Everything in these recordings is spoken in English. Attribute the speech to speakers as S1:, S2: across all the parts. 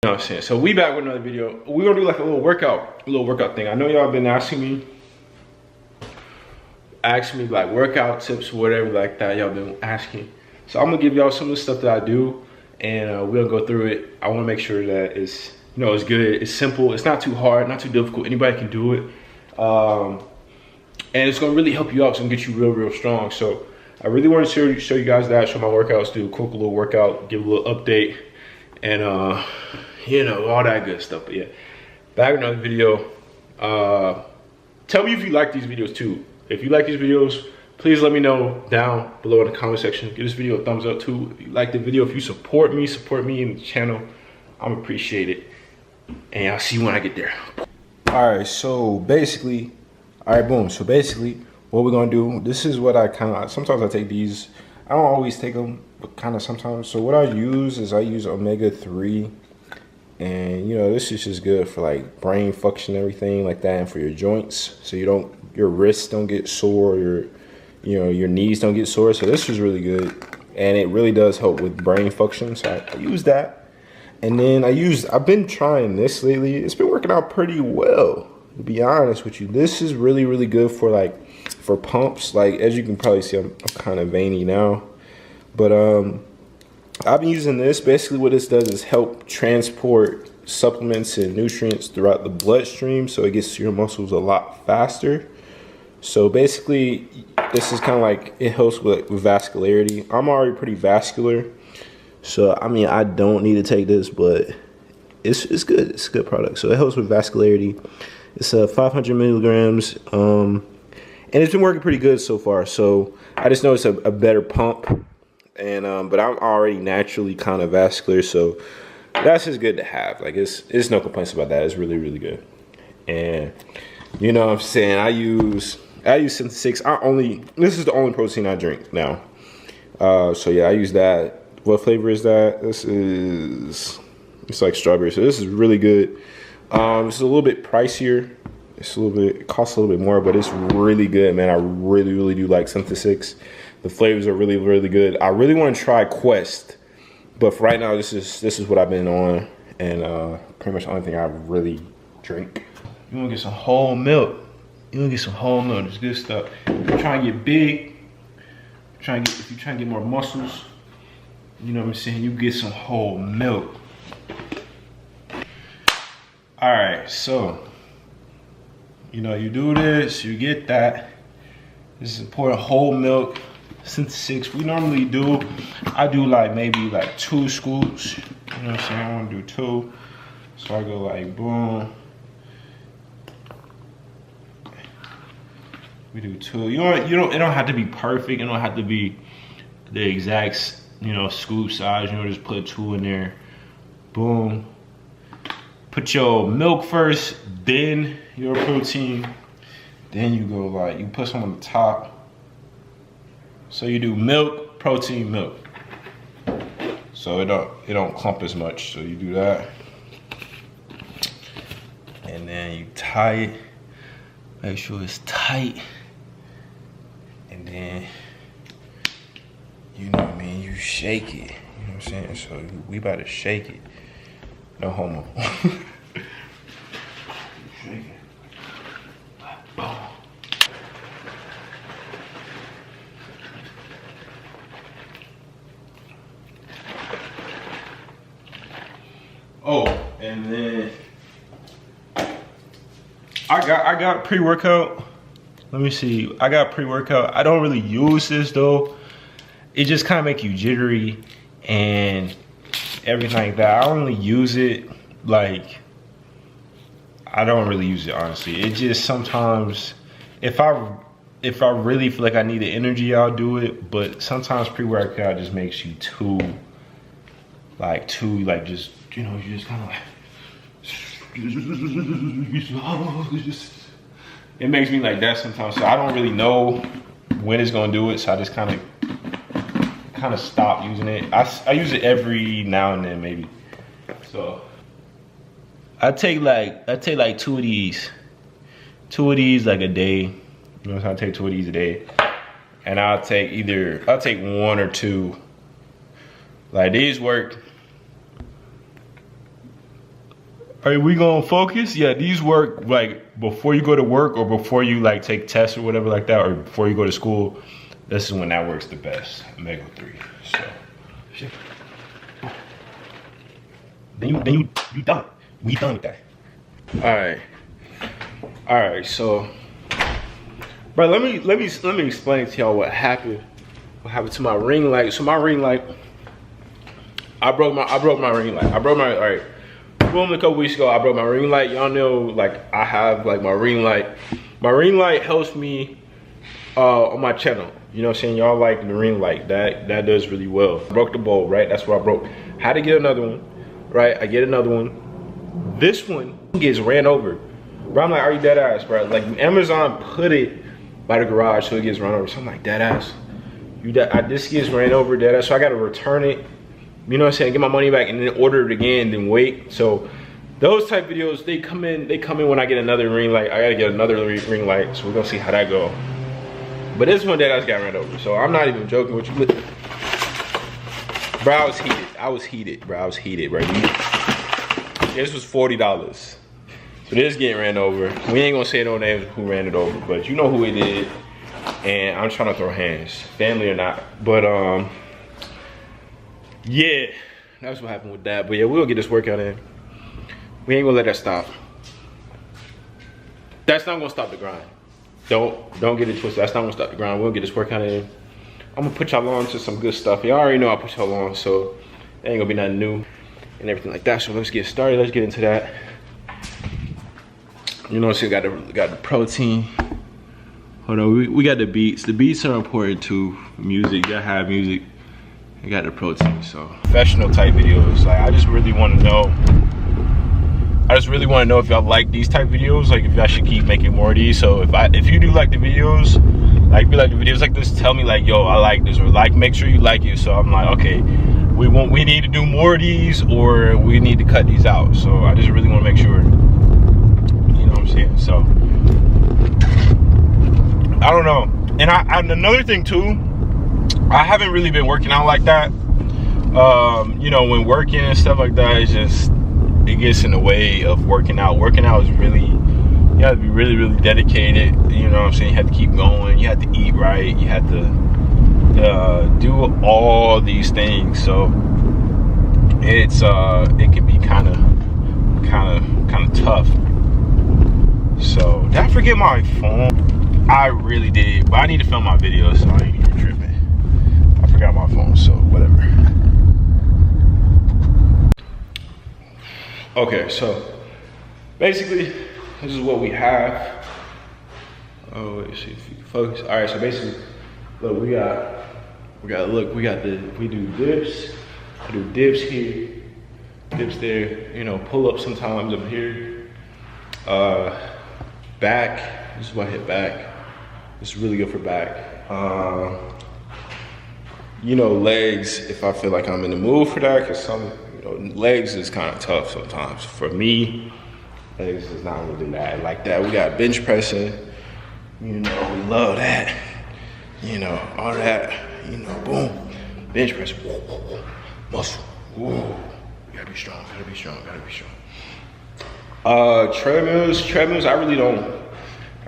S1: know what I'm saying? So we back with another video. We're gonna do like a little workout thing. I know y'all been asking me like workout tips or whatever like that. Y'all been asking. So I'm gonna give y'all some of the stuff that I do, and we'll go through it. I wanna make sure that it's, you know, it's good, it's simple, it's not too hard, not too difficult. Anybody can do it. And it's gonna really help you out. It's gonna get you real strong. So I really want to show you guys that, show my workouts, do a quick little workout, give a little update, and you know, all that good stuff. But yeah, back with another video. Tell me if you like these videos too. If you like these videos, please let me know down below in the comment section. Give this video a thumbs up too. If you like the video, if you support me in the channel, I'm appreciate it. And I'll see you when I get there. All right, so basically, all right, boom. So basically, what we're gonna do, this is what I kind of, sometimes I take these. I don't always take them, but kind of sometimes. So what I use is omega-3. And you know, this is just good for like brain function and everything like that, and for your joints, so your wrists don't get sore, your knees don't get sore. So this is really good, and it really does help with brain function. So I use that. And then I've been trying this lately. It's been working out pretty well, to be honest with you. This is really good for pumps. Like, as you can probably see, I'm kind of veiny now, but I've been using this. Basically what this does is help transport supplements and nutrients throughout the bloodstream, so it gets to your muscles a lot faster. So basically, this is kind of like, it helps with vascularity. I'm already pretty vascular, so I mean, I don't need to take this, but it's good. It's a good product. So it helps with vascularity. It's 500 milligrams, and it's been working pretty good so far. So I just know it's a better pump. And but I'm already naturally kind of vascular, so that's just good to have. Like, it's no complaints about that. It's really good. And you know what I'm saying, I use Synthesis. This is the only protein I drink now. So yeah, I use that. What flavor is that? It's like strawberry. So this is really good. It's a little bit pricier. It costs a little bit more, but it's really good, man. I really do like Synthesis. The flavors are really good. I really want to try Quest, but for right now, this is what I've been on, and pretty much the only thing I really drink. You want to get some whole milk. It's good stuff. If you're trying to get big, if you're trying to get more muscles, you know what I'm saying, you get some whole milk. All right, so you know, you do this, you get that. This is important. Whole milk. Synthesis. We normally I do like maybe like 2 scoops. You know what I'm saying? I want to do 2. So I go like boom. We do 2. You know, it don't have to be perfect. It don't have to be the exact, you know, scoop size. You know, just put 2 in there. Boom. Put your milk first, then your protein. Then you go like, you put some on the top. So you do milk, protein, milk. So it don't clump as much. So you do that. And then you tie it. Make sure it's tight. And then, you know what I mean, you shake it. You know what I'm saying? So we about to shake it. No homo. Shake it. Boom. Oh, and then I got pre-workout. Let me see. I got pre-workout. I don't really use this though. It just kind of make you jittery and everything like that. I don't really use it. Like, I don't really use it, honestly. It just sometimes, if I really feel like I need the energy, I'll do it. But sometimes pre-workout just makes you too just, you know, you just kind of like, it makes me like that sometimes. So I don't really know when it's gonna do it. So I just kind of stop using it. I use it every now and then, maybe. So I take like 2 of these like a day. You know, so I take 2 of these a day, and I'll take 1 or 2. Like, these work Are we gonna focus? Yeah, these work like before you go to work or before you like take tests or whatever like that, or before you go to school. This is when that works the best. Omega 3. So then you done. We done with that. All right. So, bro, let me explain to y'all what happened. What happened to my ring light? So my ring light, I broke my ring light. All right. Boom, a couple weeks ago, I broke my ring light. Y'all know, like, I have like my ring light. My ring light helps me on my channel. You know what I'm saying? Y'all like the ring light. That does really well. Broke the bulb, right? That's what I broke. Had to get another one, right? I get another one. This one gets ran over. Bro, I'm like, are you dead ass, bro? Like, Amazon put it by the garage so it gets run over. So I'm like, dead ass. This gets ran over, dead ass. So I gotta return it. You know what I'm saying? Get my money back and then order it again, then wait. So those type videos, they come in when I get another ring light. I gotta get another ring light. So we're gonna see how that go. But this one that I just got ran over. So I'm not even joking with you. Bro, I was heated, bro. This was $40. So this getting ran over. We ain't gonna say no names of who ran it over, but you know who it did. And I'm trying to throw hands, family or not. But yeah, that's what happened with that. But yeah, we'll get this workout in. We ain't gonna let that stop. That's not gonna stop the grind. Don't get it twisted. That's not gonna stop the grind. We'll get this workout in. I'm gonna put y'all on to some good stuff. Y'all already know I put y'all on, so it ain't gonna be nothing new and everything like that. So let's get started. Let's get into that. You know, so got the protein. Hold on, we got the beats. The beats are important too. Music, you gotta have music. You got the protein, so. Professional type videos. Like, I just really wanna know. If y'all like these type videos, like if y'all should keep making more of these. So if you do like the videos, like be like the videos like this, tell me like, yo, I like this, or like make sure you like it. So I'm like, okay, we need to do more of these, or we need to cut these out. So I just really want to make sure, you know what I'm saying? So I don't know. And another thing too, I haven't really been working out like that. You know, when working and stuff like that, it gets in the way of working out. Working out is really, you have to be really, really dedicated. You know what I'm saying? You have to keep going. You have to eat right. You have to do all these things. So it can be kind of tough. So did I forget my phone? I really did, but I need to film my videos, so I ain't even tripping. I forgot my phone, so whatever. Okay, so basically, this is what we have. Oh, let's see if you can focus. All right, so basically, look, we do dips. I do dips here, dips there. You know, pull up sometimes up here. Back. This is what I hit back. It's really good for back. You know, legs. If I feel like I'm in the mood for that, cause legs is kind of tough sometimes. For me, legs is not really that like that. We got bench pressing, you know, we love that. You know, all that, you know, boom. Bench press, whoa, whoa, whoa. Muscle, whoa. You gotta be strong, gotta be strong, gotta be strong. Treadmills, I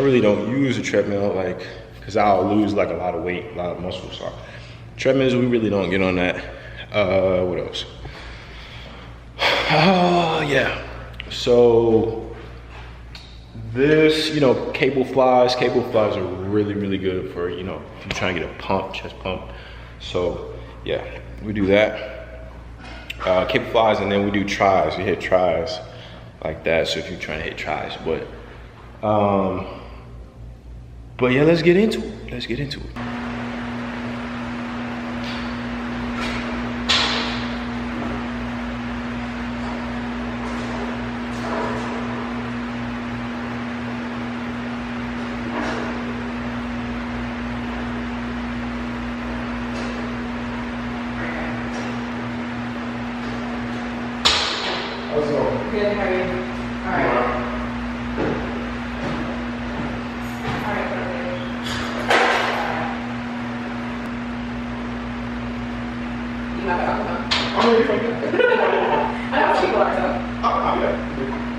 S1: really don't use a treadmill, like, cause I'll lose like a lot of weight, a lot of muscle. So treadmills, we really don't get on that. What else? Yeah, so this, you know, cable flies are really, really good for, you know, if you're trying to get a pump, chest pump. So yeah, we do that. Cable flies, and then we do tries. We hit tries like that. So if you're trying to hit tries, but yeah, let's get into it.
S2: How's it going? Good, how are you? Alright. Alright, you have it on. I know people are, so. Oh, yeah.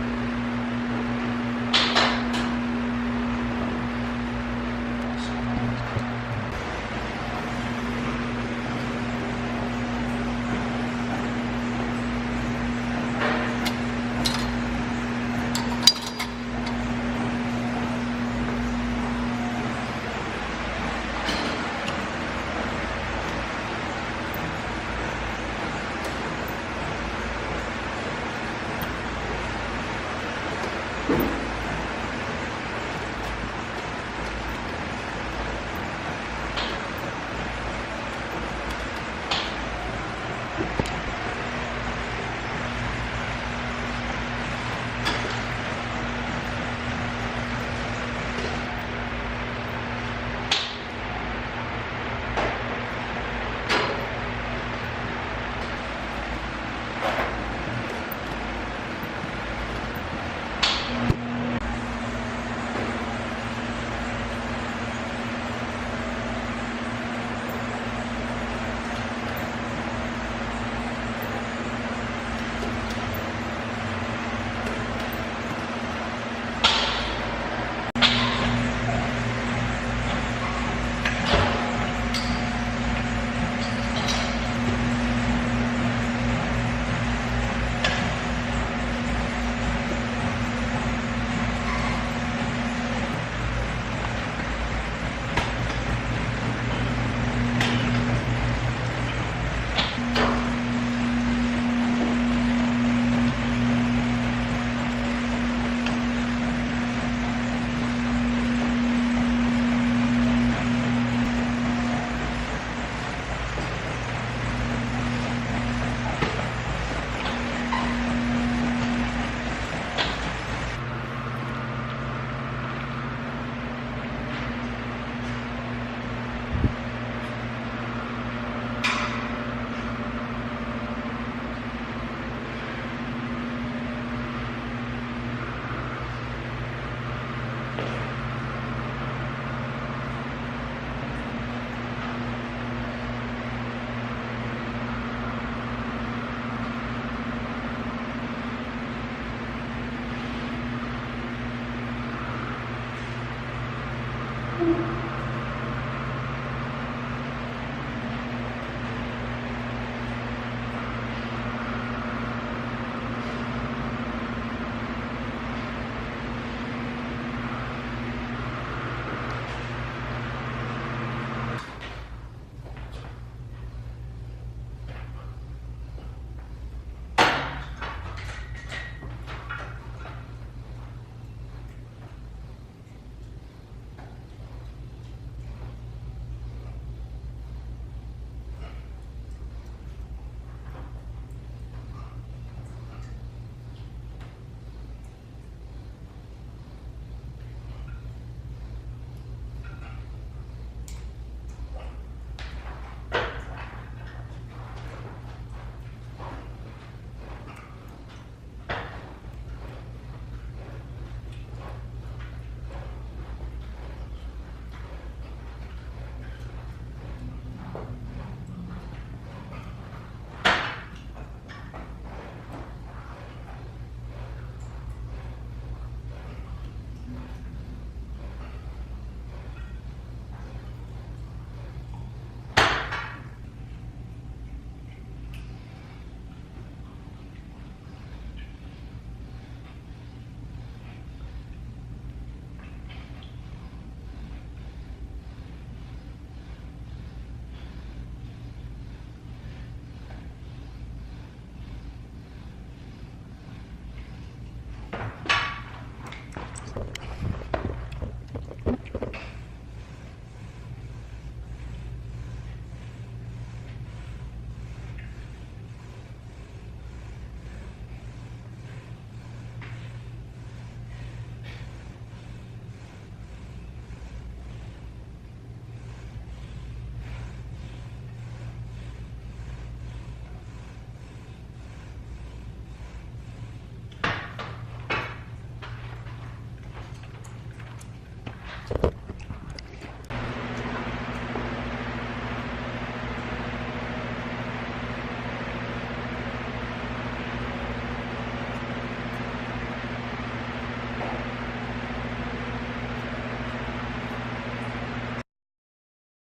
S2: Woo.